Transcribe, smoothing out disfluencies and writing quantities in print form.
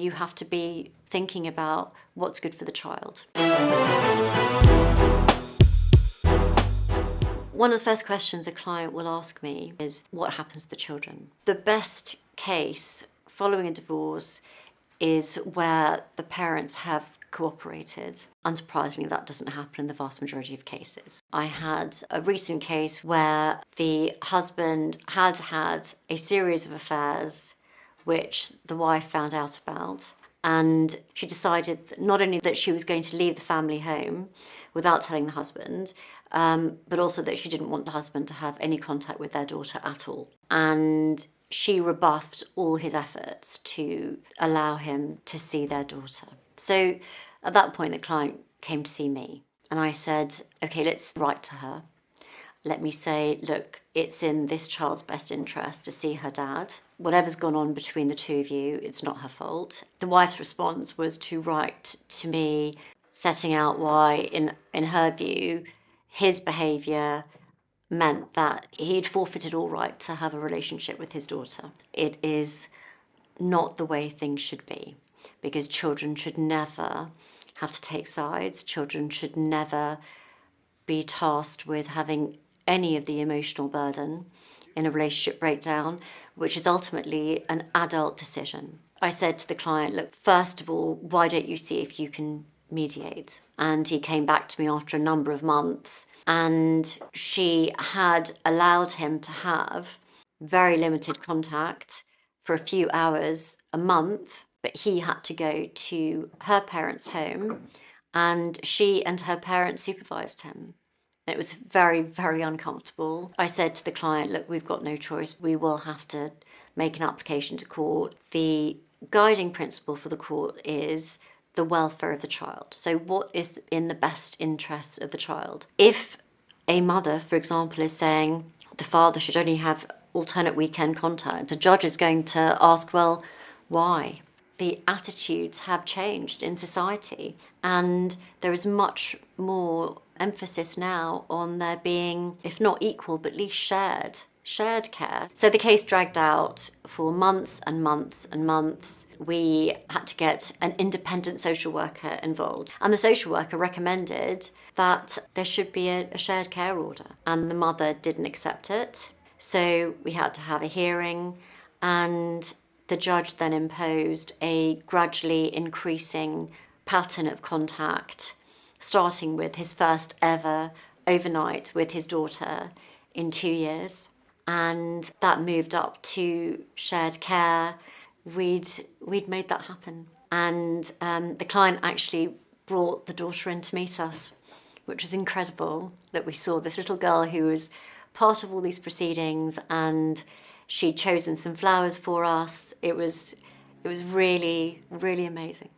you have to be thinking about what's good for the child. One of the first questions a client will ask me is, what happens to the children? The best case following a divorce is where the parents have cooperated. Unsurprisingly, that doesn't happen in the vast majority of cases. I had a recent case where the husband had had a series of affairs which the wife found out about, and she decided not only that she was going to leave the family home without telling the husband, but also that she didn't want the husband to have any contact with their daughter at all. And she rebuffed all his efforts to allow him to see their daughter. So at that point, the client came to see me, and I said, okay, let's write to her. Let me say, look, it's in this child's best interest to see her dad. Whatever's gone on between the two of you, it's not her fault. The wife's response was to write to me, setting out why, in her view, his behaviour meant that he'd forfeited all right to have a relationship with his daughter. It is not the way things should be, because children should never have to take sides. Children should never be tasked with having any of the emotional burden in a relationship breakdown, which is ultimately an adult decision. I said to the client, look, first of all, why don't you see if you can mediate? And he came back to me after a number of months, and she had allowed him to have very limited contact for a few hours a month, but he had to go to her parents' home, and she and her parents supervised him. It was very, very uncomfortable. I said to the client, look, we've got no choice. We will have to make an application to court. The guiding principle for the court is the welfare of the child. So what is in the best interests of the child? If a mother, for example, is saying the father should only have alternate weekend contact, the judge is going to ask, well, why? The attitudes have changed in society, and there is much more emphasis now on there being, if not equal, but at least shared care. So the case dragged out for months and months and months. We had to get an independent social worker involved, and the social worker recommended that there should be a shared care order, and the mother didn't accept it. So we had to have a hearing, and the judge then imposed a gradually increasing pattern of contact, starting with his first ever overnight with his daughter in 2 years. And that moved up to shared care. We'd made that happen. And the client actually brought the daughter in to meet us, which was incredible, that we saw this little girl who was part of all these proceedings, and she'd chosen some flowers for us. It was really, really amazing.